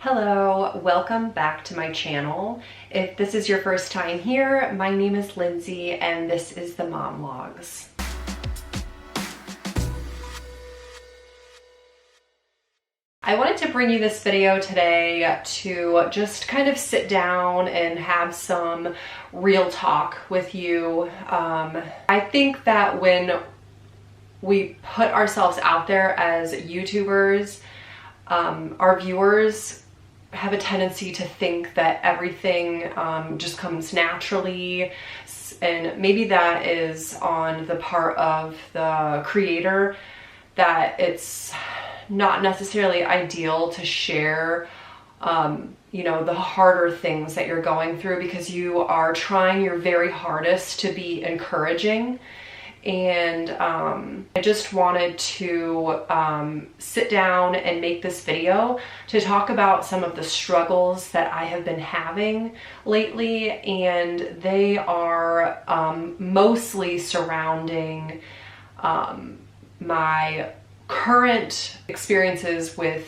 Hello, welcome back to my channel. If this is your first time here, my name is Lindsay and this is the Momlogs. I wanted to bring you this video today to just kind of sit down and have some real talk with you. I think that when we put ourselves out there as YouTubers, our viewers have a tendency to think that everything just comes naturally, and maybe that is on the part of the creator, that it's not necessarily ideal to share the harder things that you're going through, because you are trying your very hardest to be encouraging. And I just wanted to sit down and make this video to talk about some of the struggles that I have been having lately, and they are mostly surrounding my current experiences with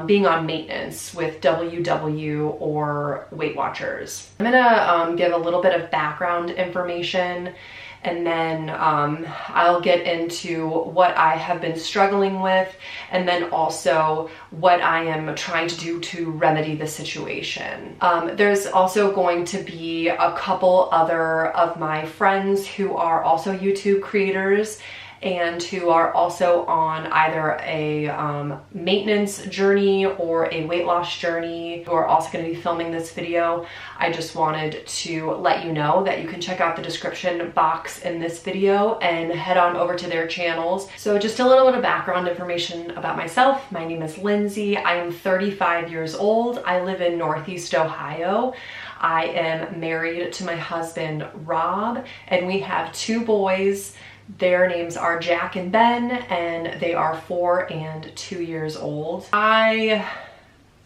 being on maintenance with WW or Weight Watchers. I'm gonna give a little bit of background information, and then I'll get into what I have been struggling with, and then also what I am trying to do to remedy the situation. There's also going to be a couple other of my friends who are also YouTube creators and who are also on either a maintenance journey or a weight loss journey, who are also going to be filming this video. I just wanted to let you know that you can check out the description box in this video and head on over to their channels. So just a little bit of background information about myself. My name is Lindsay. I am 35 years old. I live in Northeast Ohio. I am married to my husband, Rob, and we have two boys. Their names are Jack and Ben, and they are 4 and 2 years old. I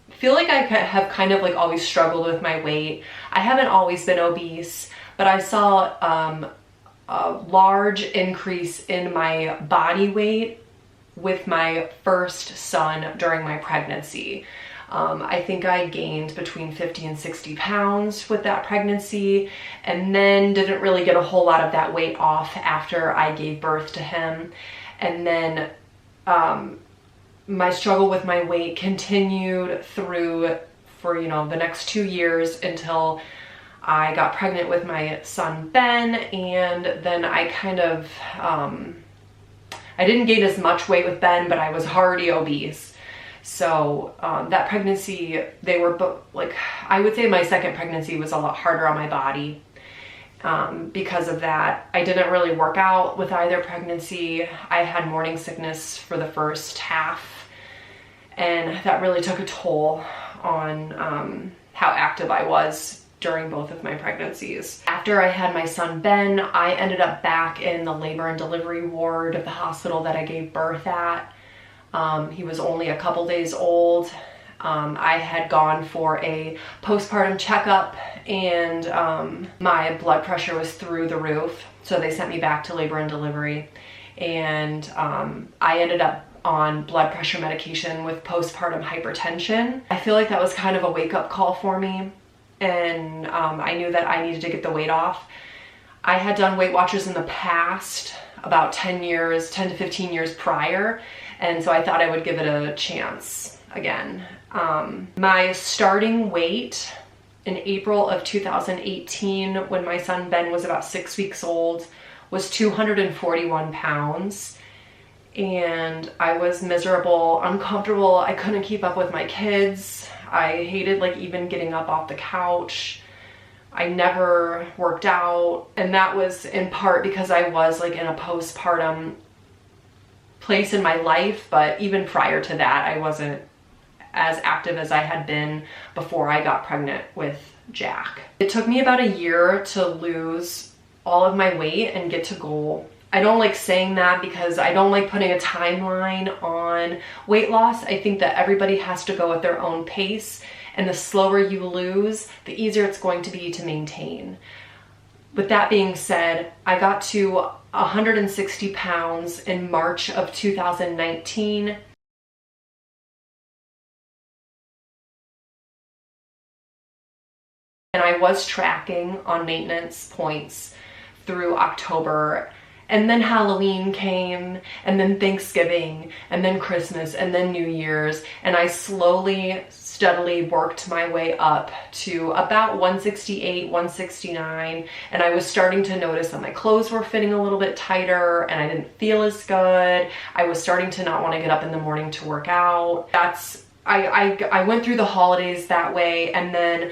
feel like I have kind of like always struggled with my weight. I haven't always been obese, but I saw a large increase in my body weight with my first son during my pregnancy. I think I gained between 50 and 60 pounds with that pregnancy, and then didn't really get a whole lot of that weight off after I gave birth to him. And then my struggle with my weight continued for the next 2 years until I got pregnant with my son Ben, and then I kind of I didn't gain as much weight with Ben, but I was already obese. So that pregnancy, they were I would say my second pregnancy was a lot harder on my body. Because of that, I didn't really work out with either pregnancy. I had morning sickness for the first half, and that really took a toll on how active I was during both of my pregnancies. After I had my son Ben, I ended up back in the labor and delivery ward of the hospital that I gave birth at. He was only a couple days old. I had gone for a postpartum checkup, and my blood pressure was through the roof. So they sent me back to labor and delivery, and I ended up on blood pressure medication with postpartum hypertension. I feel like that was kind of a wake-up call for me, and I knew that I needed to get the weight off. I had done Weight Watchers in the past, about 10 to 15 years prior, and so I thought I would give it a chance again. My starting weight in April of 2018, when my son Ben was about 6 weeks old, was 241 pounds. And I was miserable, uncomfortable. I couldn't keep up with my kids. I hated even getting up off the couch. I never worked out. And that was in part because I was in a postpartum place in my life, but even prior to that, I wasn't as active as I had been before I got pregnant with Jack. It took me about a year to lose all of my weight and get to goal. I don't like saying that because I don't like putting a timeline on weight loss. I think that everybody has to go at their own pace, and the slower you lose, the easier it's going to be to maintain. With that being said, I got to 160 pounds in March of 2019. And I was tracking on maintenance points through October. And then Halloween came, and then Thanksgiving, and then Christmas, and then New Year's. And I slowly, steadily worked my way up to about 168, 169. And I was starting to notice that my clothes were fitting a little bit tighter, and I didn't feel as good. I was starting to not want to get up in the morning to work out. I went through the holidays that way, and then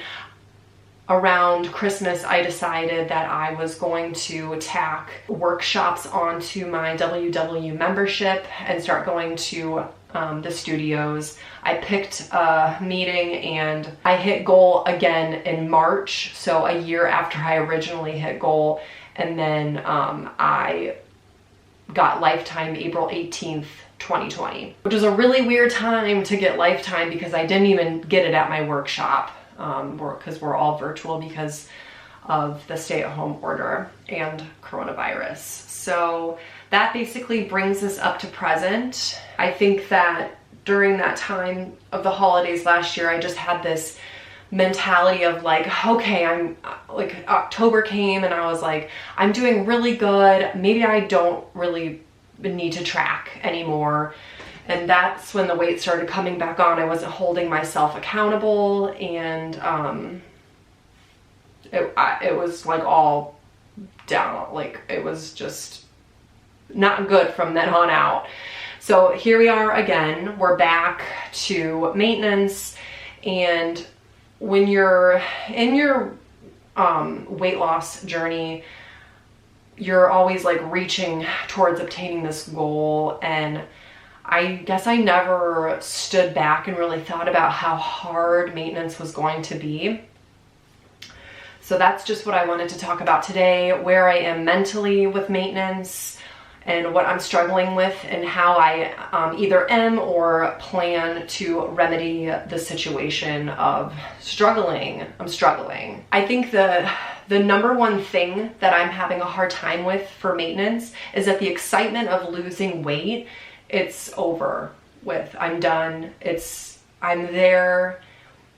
around Christmas, I decided that I was going to tack workshops onto my WW membership and start going to the studios. I picked a meeting and I hit goal again in March, so a year after I originally hit goal. And then I got Lifetime April 18th, 2020, which was a really weird time to get Lifetime because I didn't even get it at my workshop. Because we're all virtual because of the stay-at-home order and coronavirus. So that basically brings us up to present. I think that during that time of the holidays last year, I just had this mentality of like, okay, I'm like, October came and I was like, I'm doing really good. Maybe I don't really need to track anymore. And that's when the weight started coming back on. I wasn't holding myself accountable, and it was like all down. Like, it was just not good from then on out. So here we are again. We're back to maintenance, and when you're in your weight loss journey, you're always like reaching towards obtaining this goal. And I guess I never stood back and really thought about how hard maintenance was going to be. So that's just what I wanted to talk about today, where I am mentally with maintenance and what I'm struggling with, and how I either am or plan to remedy the situation of struggling. I'm struggling. I think the number one thing that I'm having a hard time with for maintenance is that the excitement of losing weight, it's over with. I'm done. I'm there.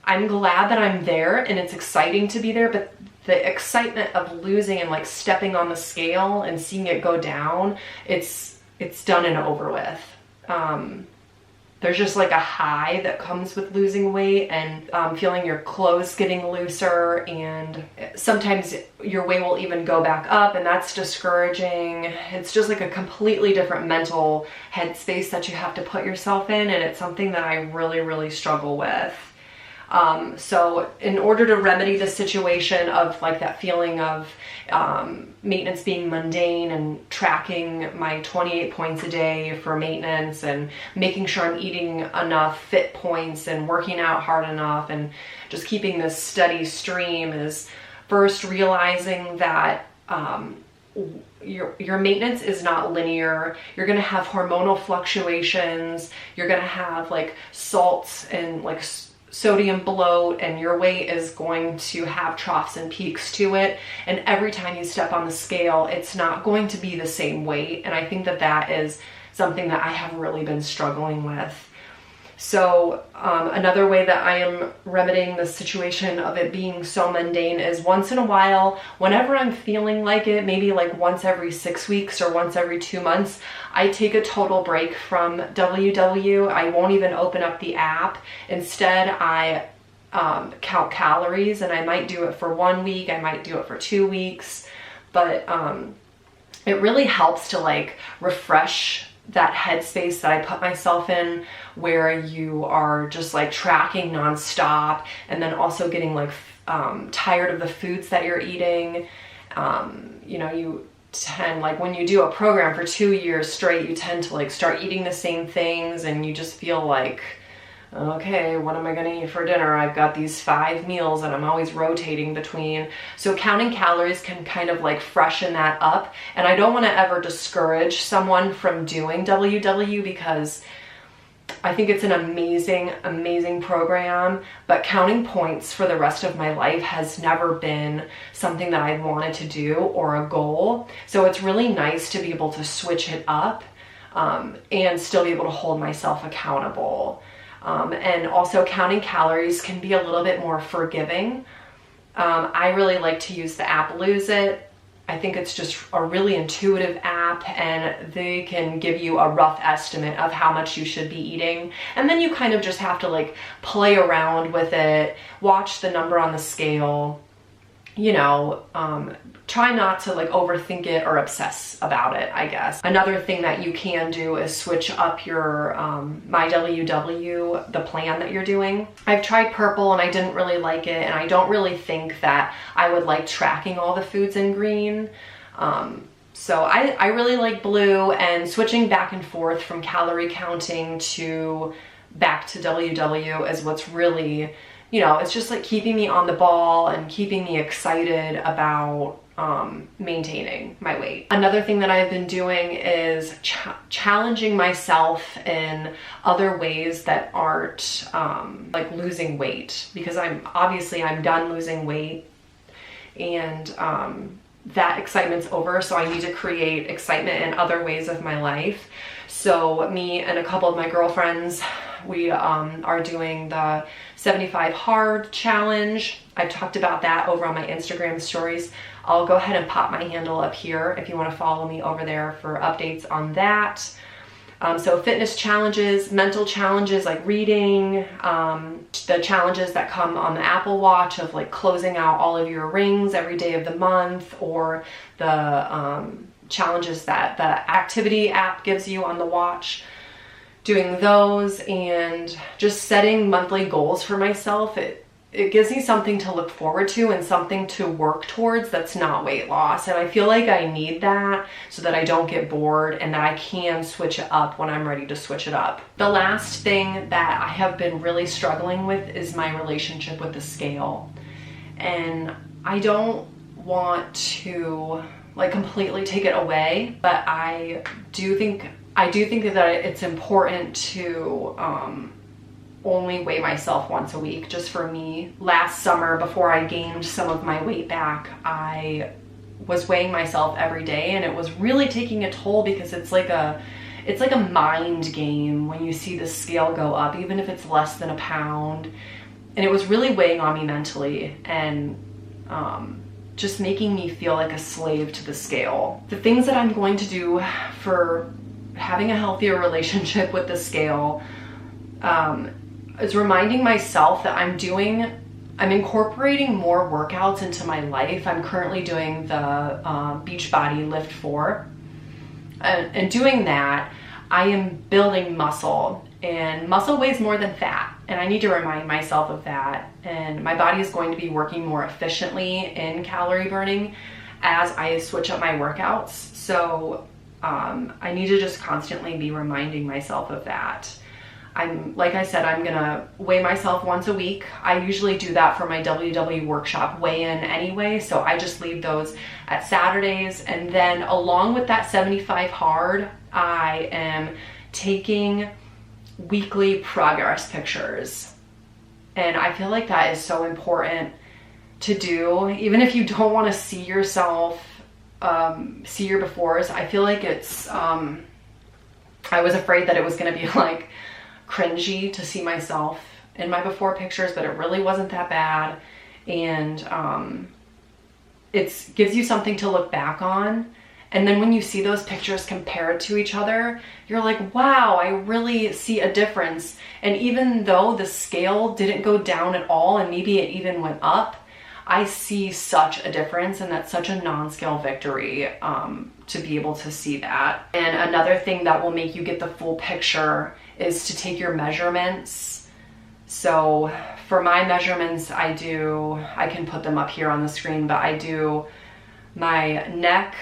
I'm glad that I'm there, and it's exciting to be there, but the excitement of losing and like stepping on the scale and seeing it go down, it's done and over with. There's just like a high that comes with losing weight and feeling your clothes getting looser, and sometimes your weight will even go back up, and that's discouraging. It's just like a completely different mental headspace that you have to put yourself in, and it's something that I really, really struggle with. So in order to remedy the situation of like that feeling of maintenance being mundane and tracking my 28 points a day for maintenance and making sure I'm eating enough fit points and working out hard enough and just keeping this steady stream, is first realizing that your maintenance is not linear. You're going to have hormonal fluctuations. You're going to have like salts and like sodium bloat, and your weight is going to have troughs and peaks to it. And every time you step on the scale, it's not going to be the same weight. And I think that that is something that I have really been struggling with. So another way that I am remedying the situation of it being so mundane is once in a while, whenever I'm feeling like it, maybe like once every 6 weeks or once every 2 months, I take a total break from WW. I won't even open up the app. Instead, I count calories, and I might do it for 1 week. I might do it for 2 weeks, but it really helps to like refresh that headspace that I put myself in, where you are just like tracking nonstop, and then also getting like tired of the foods that you're eating. You know, you tend, like when you do a program for 2 years straight, you tend to like start eating the same things, and you just feel like, okay, what am I gonna eat for dinner? I've got these 5 meals and I'm always rotating between. So counting calories can kind of like freshen that up. And I don't wanna ever discourage someone from doing WW, because I think it's an amazing, amazing program, but counting points for the rest of my life has never been something that I've wanted to do or a goal. So it's really nice to be able to switch it up and still be able to hold myself accountable. And also counting calories can be a little bit more forgiving. I really like to use the app Lose It. I think it's just a really intuitive app, and they can give you a rough estimate of how much you should be eating. And then you kind of just have to like play around with it, watch the number on the scale, you know, try not to like overthink it or obsess about it, I guess. Another thing that you can do is switch up your myWW, the plan that you're doing. I've tried purple and I didn't really like it, and I don't really think that I would like tracking all the foods in green. So I really like blue, and switching back and forth from calorie counting to back to WW is what's really, you know, it's just like keeping me on the ball and keeping me excited about maintaining my weight. Another thing that I've been doing is challenging myself in other ways that aren't like losing weight, because I'm done losing weight, and that excitement's over, so I need to create excitement in other ways of my life. So me and a couple of my girlfriends, we are doing the 75 hard challenge. I've talked about that over on my Instagram stories. I'll go ahead and pop my handle up here if you want to follow me over there for updates on that. So fitness challenges, mental challenges like reading, the challenges that come on the Apple Watch of like closing out all of your rings every day of the month, or the challenges that the activity app gives you on the watch. Doing those and just setting monthly goals for myself. It gives me something to look forward to and something to work towards that's not weight loss. And I feel like I need that so that I don't get bored and that I can switch it up when I'm ready to switch it up. The last thing that I have been really struggling with is my relationship with the scale. And I don't want to like completely take it away, but I do think that it's important to only weigh myself once a week, just for me. Last summer, before I gained some of my weight back, I was weighing myself every day, and it was really taking a toll, because it's like a mind game when you see the scale go up, even if it's less than a pound. And it was really weighing on me mentally, and just making me feel like a slave to the scale. The things that I'm going to do for having a healthier relationship with the scale is reminding myself that I'm incorporating more workouts into my life. I'm currently doing the Beachbody Lift 4. And doing that, I am building muscle, and muscle weighs more than fat. And I need to remind myself of that. And my body is going to be working more efficiently in calorie burning as I switch up my workouts. So I need to just constantly be reminding myself of that. Like I said, I'm gonna weigh myself once a week. I usually do that for my WW workshop weigh-in anyway, so I just leave those at Saturdays. And then along with that 75 hard, I am taking weekly progress pictures. And I feel like that is so important to do, even if you don't want to see yourself, see your befores. I feel like it's, I was afraid that it was gonna be like cringy to see myself in my before pictures, but it really wasn't that bad. And it gives you something to look back on. And then when you see those pictures compared to each other, you're like, wow, I really see a difference. And even though the scale didn't go down at all, and maybe it even went up, I see such a difference, and that's such a non-scale victory to be able to see that. And another thing that will make you get the full picture is to take your measurements. So for my measurements, I can put them up here on the screen, but I do my neck,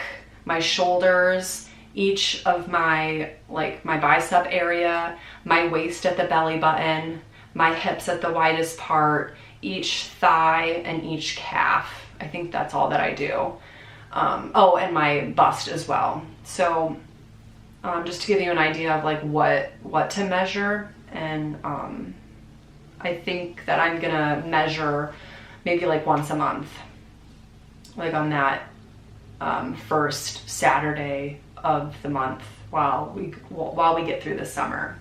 my shoulders, each of my bicep area, my waist at the belly button, my hips at the widest part, each thigh, and each calf. I think that's all that I do. Oh, and my bust as well. So just to give you an idea of like what to measure. And I think that I'm gonna measure maybe like once a month, like on that first Saturday of the month while we get through the summer.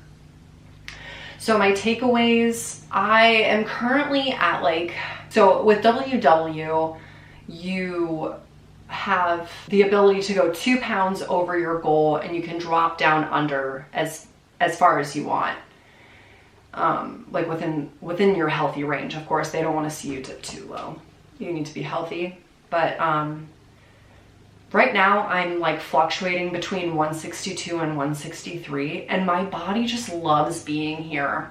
So my takeaways, I am currently at like, so with WW, you have the ability to go 2 pounds over your goal and you can drop down under as far as you want. Like within your healthy range. Of course, they don't want to see you dip too low. You need to be healthy. But right now I'm like fluctuating between 162 and 163, and my body just loves being here.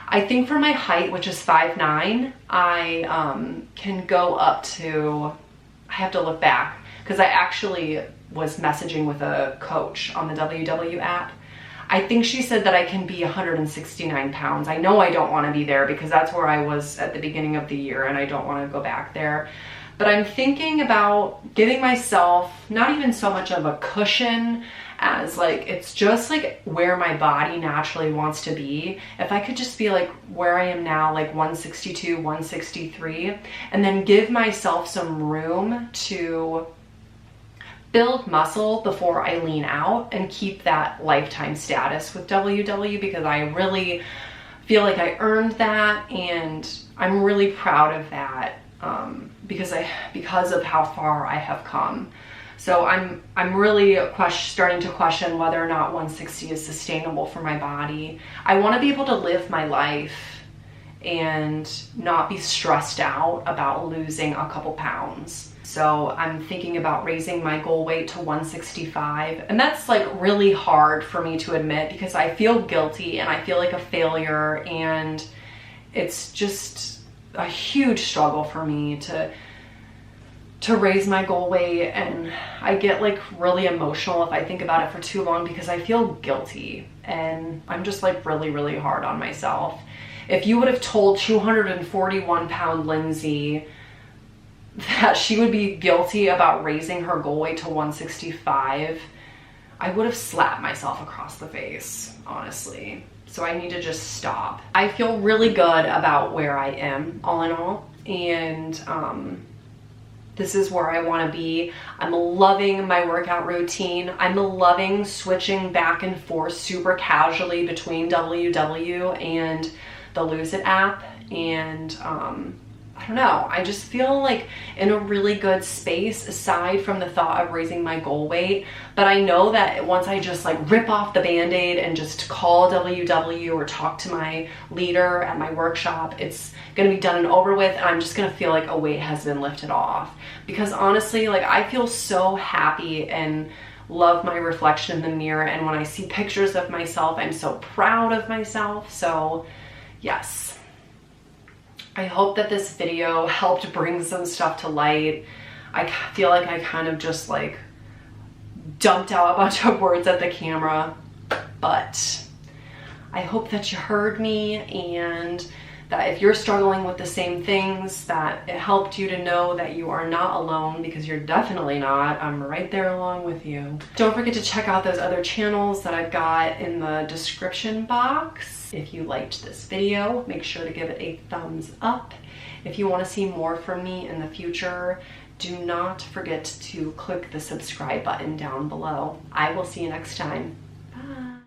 I think for my height, which is 5'9", I can go up to, I have to look back because I actually was messaging with a coach on the WW app. I think she said that I can be 169 pounds. I know I don't want to be there because that's where I was at the beginning of the year and I don't want to go back there. But I'm thinking about giving myself not even so much of a cushion as like, it's just like where my body naturally wants to be. If I could just be like where I am now, like 162, 163, and then give myself some room to build muscle before I lean out and keep that lifetime status with WW, because I really feel like I earned that and I'm really proud of that because of how far I have come. So I'm really starting to question whether or not 160 is sustainable for my body. I want to be able to live my life and not be stressed out about losing a couple pounds. So I'm thinking about raising my goal weight to 165. And that's like really hard for me to admit because I feel guilty and I feel like a failure, and it's just a huge struggle for me to raise my goal weight, and I get like really emotional if I think about it for too long because I feel guilty and I'm just like really, really hard on myself. If you would have told 241 pound Lindsay that she would be guilty about raising her goal weight to 165, I would have slapped myself across the face, honestly. So I need to just stop. I feel really good about where I am, all in all, and this is where I want to be. I'm loving my workout routine. I'm loving switching back and forth super casually between WW and the Lose It app, and I don't know, I just feel like in a really good space aside from the thought of raising my goal weight. But I know that once I just like rip off the band-aid and just call WW or talk to my leader at my workshop, it's gonna be done and over with, and I'm just gonna feel like a weight has been lifted off. Because honestly, like I feel so happy and love my reflection in the mirror, and when I see pictures of myself, I'm so proud of myself. So yes, I hope that this video helped bring some stuff to light. I feel like I kind of just like dumped out a bunch of words at the camera, but I hope that you heard me, and that if you're struggling with the same things, that it helped you to know that you are not alone, because you're definitely not. I'm right there along with you. Don't forget to check out those other channels that I've got in the description box. If you liked this video, make sure to give it a thumbs up. If you want to see more from me in the future, do not forget to click the subscribe button down below. I will see you next time. Bye.